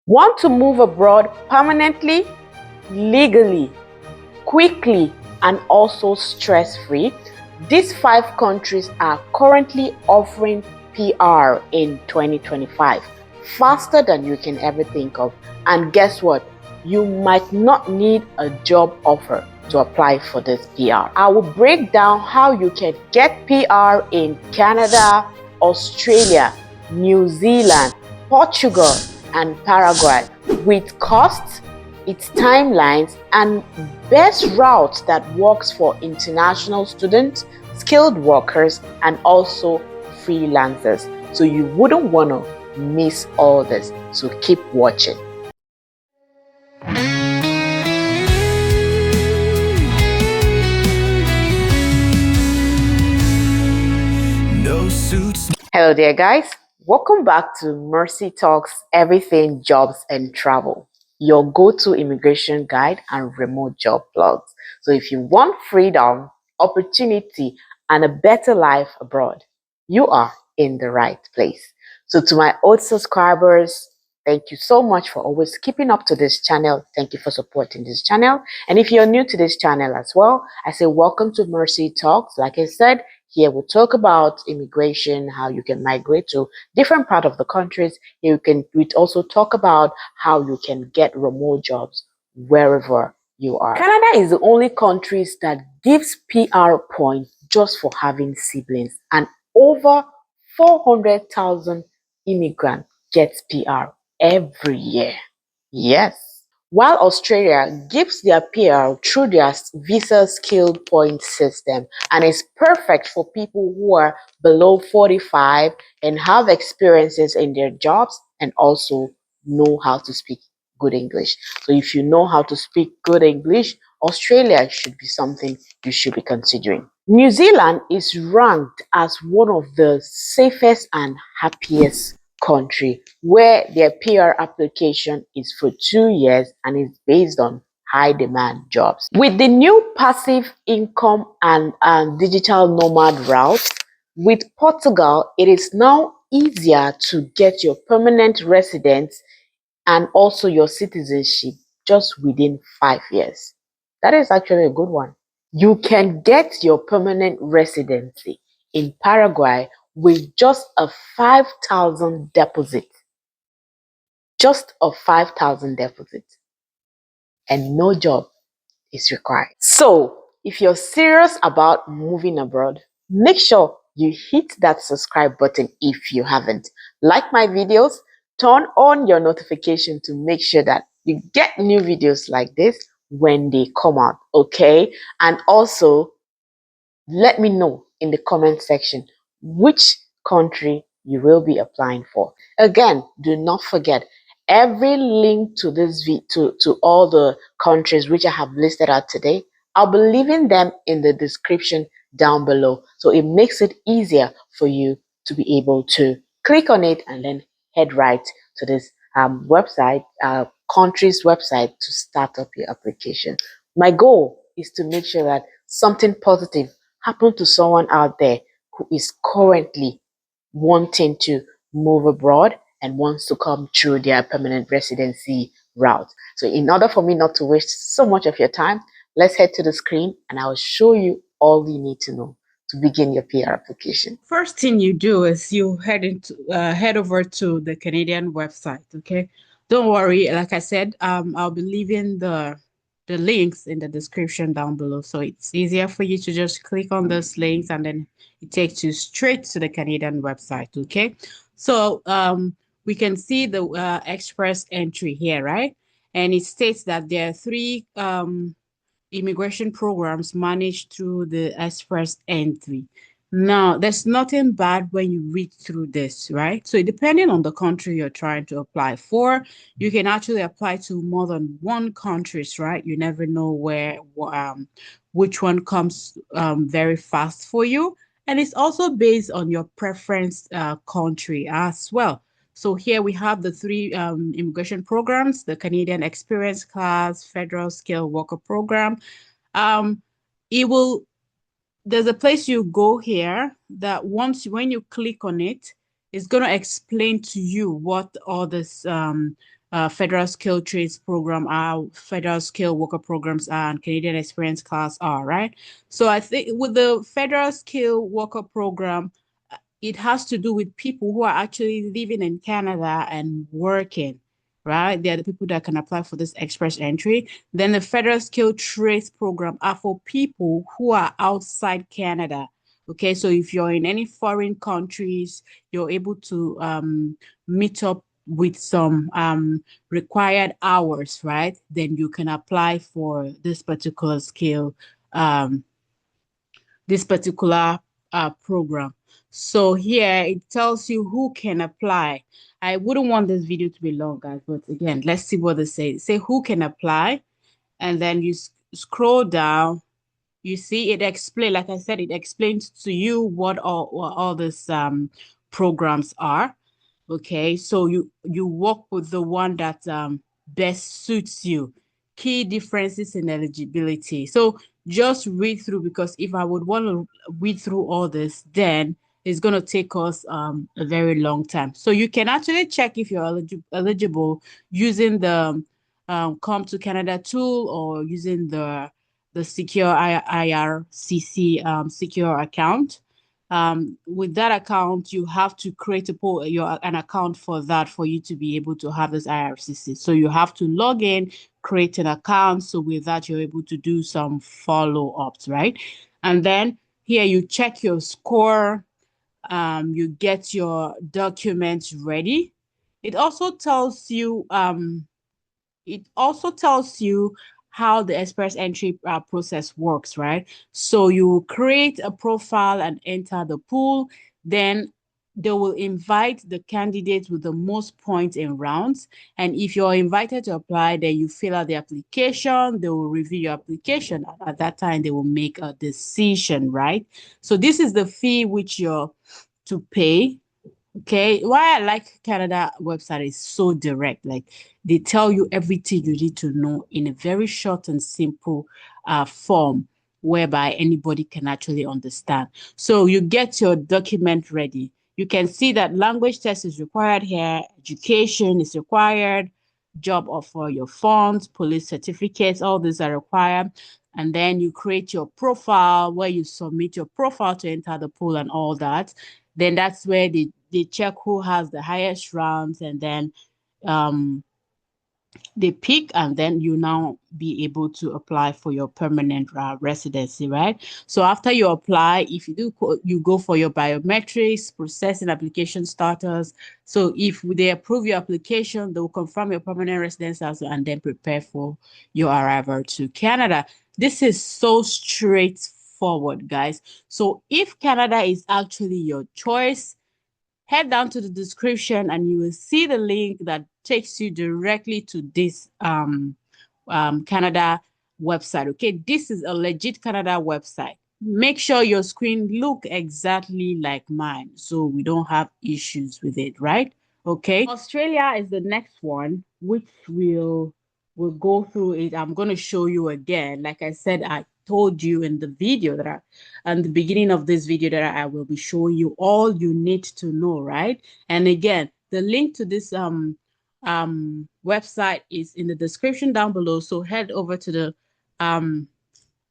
Want to move abroad permanently, legally, quickly, and also stress-free? These 5 countries are currently offering PR in 2025 faster than you can ever think of. And guess what? You might not need a job offer to apply for this PR. I will break down how you can get PR in Canada, Australia, New Zealand, Portugal, and Paraguay with costs, its timelines, and best routes that works for international students, skilled workers, and also freelancers. So you wouldn't want to miss all this. So keep watching. Hello there guys, welcome back to Mercy Talks Everything Jobs and Travel, your go-to immigration guide and remote job blogs. So if you want freedom, opportunity, and a better life abroad, you are in the right place. So to my old subscribers, thank you so much for always keeping up to this channel. Thank you for supporting this channel. And if you're new to this channel as well, I say welcome to Mercy Talks. Like I said, here we'll talk about immigration, how you can migrate to different parts of the countries. We also talk about how you can get remote jobs wherever you are. Canada is the only country that gives PR points just for having siblings, and over 400,000 immigrants gets PR every year. Yes. While Australia gives their PR through their visa skill point system and is perfect for people who are below 45 and have experiences in their jobs and also know how to speak good English. So if you know how to speak good English, Australia should be something you should be considering. New Zealand is ranked as one of the safest and happiest country where their PR application is for 2 years and is based on high demand jobs. With the new passive income and digital nomad route, with Portugal, it is now easier to get your permanent residence and also your citizenship just within 5 years. That is actually a good one. You can get your permanent residency in Paraguay with just a 5,000 deposit. Just a 5,000 deposit. And no job is required. So, if you're serious about moving abroad, make sure you hit that subscribe button if you haven't. Like my videos, turn on your notification to make sure that you get new videos like this when they come out, okay? And also, let me know in the comment section which country you will be applying for. Again, do not forget, every link to this to all the countries which I have listed out today, I'll be leaving them in the description down below. So it makes it easier for you to be able to click on it and then head right to this website, country's website to start up your application. My goal is to make sure that something positive happen to someone out there who is currently wanting to move abroad and wants to come through their permanent residency route. So in order for me not to waste so much of your time, let's head to the screen and I'll show you all you need to know to begin your PR application. First thing you do is you head over to the Canadian website, okay? Don't worry, like I said, I'll be leaving the links in the description down below. So it's easier for you to just click on those links and then it takes you straight to the Canadian website, okay? So we can see the express entry here, right? And it states that there are 3 immigration programs managed through the express entry. Now, there's nothing bad when you read through this, right? So depending on the country you're trying to apply for, you can actually apply to more than one countries, right? You never know which one comes very fast for you. And it's also based on your preference country as well. So here we have the 3 immigration programs, the Canadian Experience Class, Federal Skilled Worker Program. There's a place you go here that when you click on it, it's going to explain to you what all these federal skill trades program are, federal skill worker programs are, and Canadian experience class are, right? So I think with the federal skill worker program, it has to do with people who are actually living in Canada and working, right? They're the people that can apply for this express entry. Then the federal skill trades program are for people who are outside Canada. Okay, so if you're in any foreign countries, you're able to meet up with some required hours, right? Then you can apply for this particular skill, um, this particular program. So here it tells you who can apply. I wouldn't want this video to be long, guys, but again, let's see what they say. Say who can apply, and then you scroll down. You see it explain, like I said, it explains to you what all these programs are. Okay, so you work with the one that best suits you. Key differences in eligibility. So just read through, because if I would want to read through all this, then it's going to take us a very long time. So you can actually check if you're eligible using the Come to Canada tool, or using the secure IRCC secure account. With that account, you have to create an account for that for you to be able to have this IRCC. So you have to log in, create an account. So with that, you're able to do some follow-ups, right? And then here you check your score, you get your documents ready. It also tells you how the express entry process works, right? So you create a profile and enter the pool. Then they will invite the candidates with the most points in rounds. And if you're invited to apply, then you fill out the application. They will review your application. At that time, they will make a decision, right? So this is the fee which you're to pay. Okay, why I like Canada website is so direct. Like, they tell you everything you need to know in a very short and simple form, whereby anybody can actually understand. So you get your document ready. You can see that language test is required here, education is required, job offer, your funds, police certificates, all these are required. And then you create your profile, where you submit your profile to enter the pool and all that. Then that's where they check who has the highest rounds, and then um, they pick, and then you now be able to apply for your permanent residency, right? So after you apply, if you do, you go for your biometrics, processing application status. So if they approve your application, they will confirm your permanent residence also, and then prepare for your arrival to Canada. This is so straightforward, guys. So if Canada is actually your choice, head down to the description and you will see the link that takes you directly to this Canada website. Okay, this is a legit Canada website. Make sure your screen look exactly like mine so we don't have issues with it, right? Okay. Australia is the next one, which we'll go through it. I'm going to show you again. Like I said, I told you in the video that and the beginning of this video that I will be showing you all you need to know, right? And again, the link to this website is in the description down below. So head over to the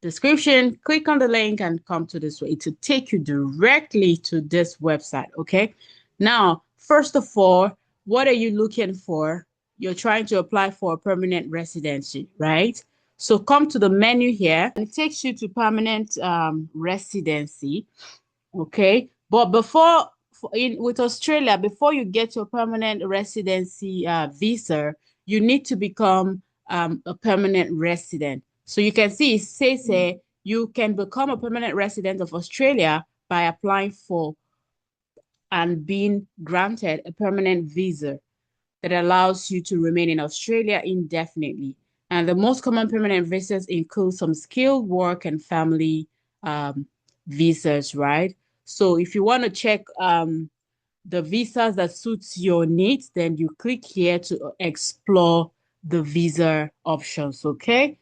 description, click on the link and come to this way to take you directly to this website. Okay. Now, first of all, what are you looking for? You're trying to apply for a permanent residency, right? So come to the menu here, and it takes you to permanent residency. Okay. But with Australia, before you get your permanent residency visa, you need to become a permanent resident. So you can see it says here, you can become a permanent resident of Australia by applying for and being granted a permanent visa that allows you to remain in Australia indefinitely. And the most common permanent visas include some skilled work and family visas, right? So if you want to check the visas that suits your needs, then you click here to explore the visa options, okay?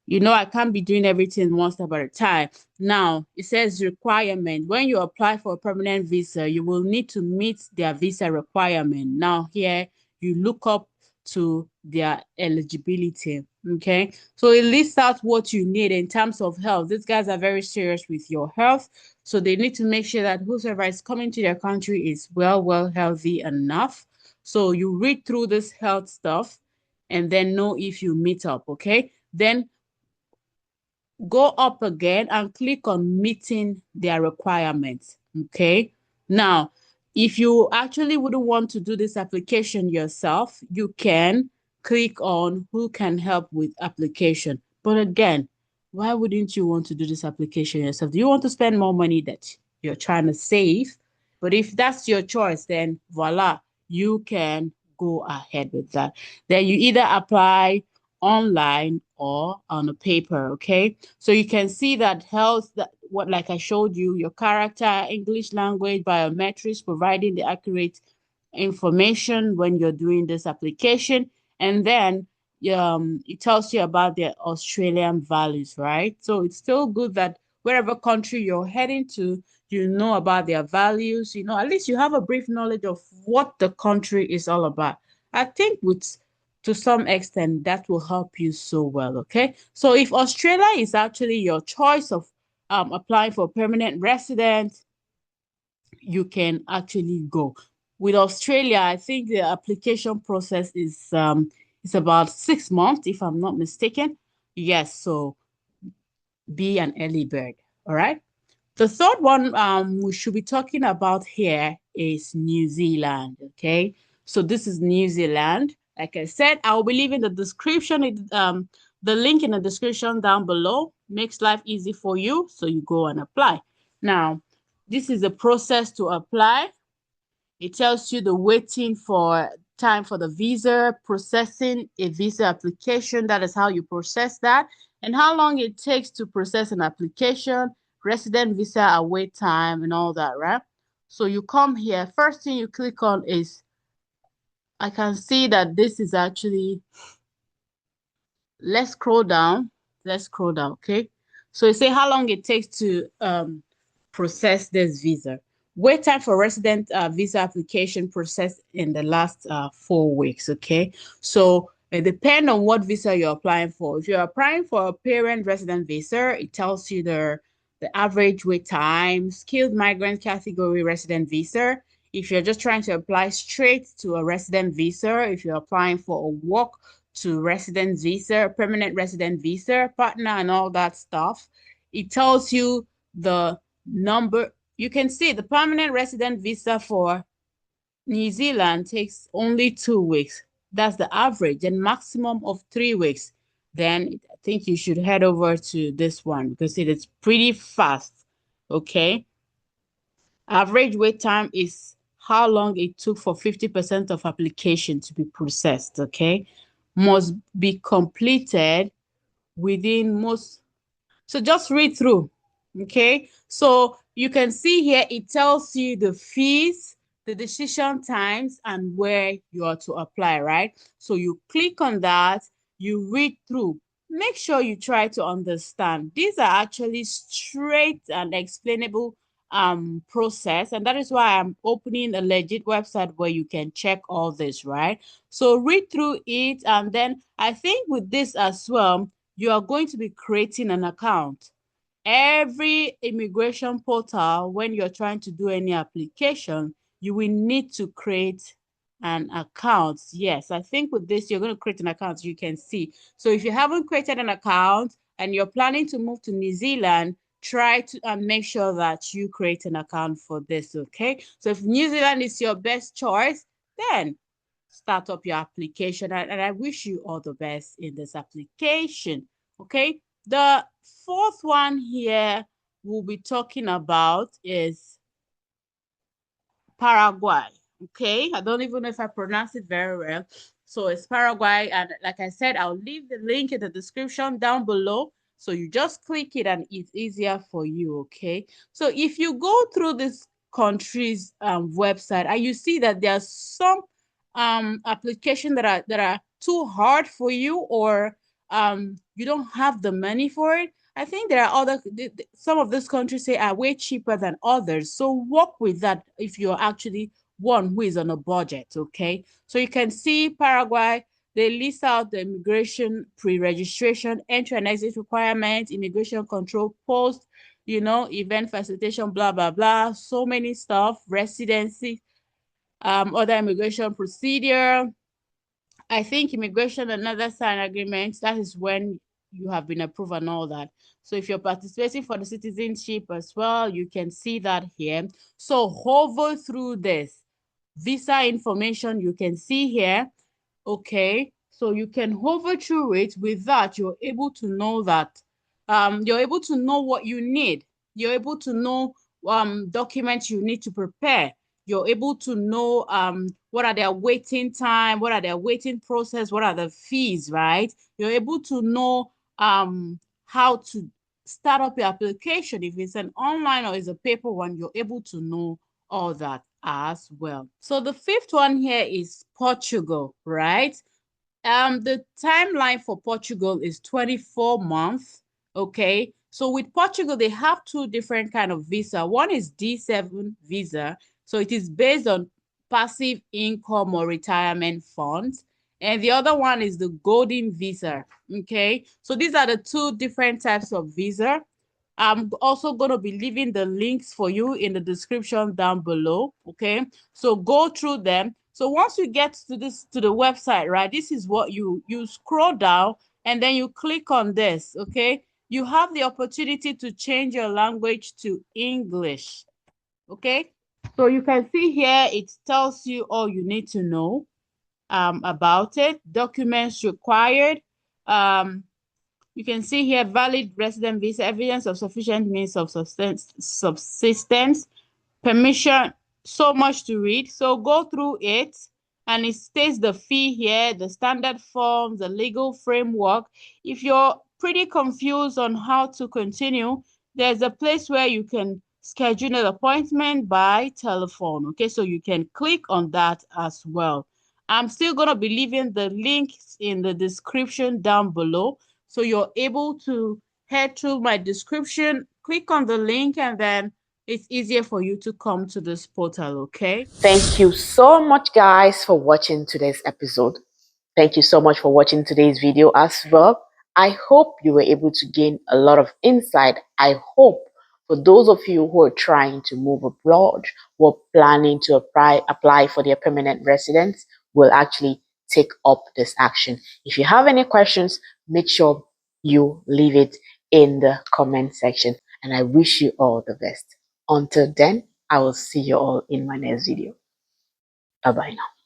You know, I can't be doing everything one step at a time. Now, it says requirement. When you apply for a permanent visa, you will need to meet their visa requirement. Now, here, you look up to their eligibility. Okay, so it lists out what you need in terms of health. These guys are very serious with your health, so they need to make sure that whoever is coming to their country is well healthy enough. So you read through this health stuff and then know if you meet up. Okay, then go up again and click on meeting their requirements. Okay. Now, if you actually wouldn't want to do this application yourself, you can click on who can help with application. But again, why wouldn't you want to do this application yourself? Do you want to spend more money that you're trying to save? But if that's your choice, then voila, you can go ahead with that. Then you either apply online or on a paper, okay? So you can see that health, that what like I showed you, your character, English language, biometrics, providing the accurate information when you're doing this application. And then it tells you about the Australian values, right? So it's still good that wherever country you're heading to, you know about their values, you know, at least you have a brief knowledge of what the country is all about. I think with to some extent that will help you so well. Okay, so if Australia is actually your choice of applying for permanent resident, you can actually go. With Australia, I think the application process is about 6 months, if I'm not mistaken. Yes, so be an early bird. All right. The third one we should be talking about here is New Zealand. Okay, so this is New Zealand. Like I said, I will be leaving the description, the link in the description down below. Makes life easy for you, so you go and apply. Now, this is the process to apply. It tells you the waiting for time for the visa, processing a visa application. That is how you process that, and how long it takes to process an application, resident visa await time, and all that, right? So you come here. First thing you click on is, I can see that this is actually, let's scroll down. Let's scroll down, okay? So you say how long it takes to process this visa. Wait time for resident visa application processed in the last 4 weeks, okay? So it depends on what visa you're applying for. If you're applying for a parent resident visa, it tells you the average wait time, skilled migrant category resident visa. If you're just trying to apply straight to a resident visa, if you're applying for a work to resident visa, permanent resident visa, partner, and all that stuff, it tells you the number. You can see the permanent resident visa for New Zealand takes only 2 weeks. That's the average, and maximum of 3 weeks. Then I think you should head over to this one because it is pretty fast. Okay. Average wait time is how long it took for 50% of application to be processed. Okay. Must be completed within most. So just read through. Okay. So you can see here, it tells you the fees, the decision times, and where you are to apply, right? So you click on that, you read through. Make sure you try to understand. These are actually straight and explainable process, and that is why I'm opening a legit website where you can check all this, right? So read through it, and then I think with this as well, you are going to be creating an account. Every immigration portal, when you're trying to do any application, you will need to create an account. Yes, I think with this, you're going to create an account, you can see. So if you haven't created an account and you're planning to move to New Zealand, try to make sure that you create an account for this, okay? So if New Zealand is your best choice, then start up your application. And I wish you all the best in this application, okay? The fourth one here we'll be talking about is Paraguay. Okay, I don't even know if I pronounce it very well. So it's Paraguay, and like I said, I'll leave the link in the description down below. So you just click it and it's easier for you. Okay, so if you go through this country's website and you see that there's some application that are too hard for you, or you don't have the money for it, I think there are some of these countries say are way cheaper than others. So work with that if you're actually one who is on a budget, okay? So you can see Paraguay, They list out the immigration pre-registration, entry and exit requirements, immigration control post, event facilitation, blah, blah, blah. So many stuff, residency, other immigration procedure. I think immigration and other sign agreements, that is when you have been approved and all that. So if you're participating for the citizenship as well, you can see that here. So hover through this. Visa information you can see here. Okay, so you can hover through it. With that, you're able to know that you're able to know what you need. You're able to know documents you need to prepare. You're able to know what are their waiting time, what are their waiting process, what are the fees, right? You're able to know how to start up your application. If it's an online or it's a paper one, you're able to know all that as well. So the fifth one here is Portugal, right? The timeline for Portugal is 24 months. Okay. So with Portugal, they have two different kind of visa. One is D7 visa. So it is based on passive income or retirement funds. And the other one is the golden visa. Okay. So these are the two different types of visa. I'm also going to be leaving the links for you in the description down below. Okay. So go through them. So once you get to the website, right, this is what you scroll down and then you click on this. Okay. You have the opportunity to change your language to English. Okay. So you can see here, it tells you all you need to know about it. Documents required. You can see here valid resident visa, evidence of sufficient means of subsistence, permission, so much to read. So go through it, and it states the fee here, the standard forms, the legal framework. If you're pretty confused on how to continue, there's a place where you can schedule an appointment by telephone. Okay, so you can click on that as well. I'm still going to be leaving the links in the description down below. So you're able to head through my description, click on the link, and then it's easier for you to come to this portal, okay? Thank you so much, guys, for watching today's episode. Thank you so much for watching today's video as well. I hope you were able to gain a lot of insight. I hope for those of you who are trying to move abroad, who are planning to apply for their permanent residence, will actually take up this action. If you have any questions, make sure you leave it in the comment section. And I wish you all the best. Until then, I will see you all in my next video. Bye bye now.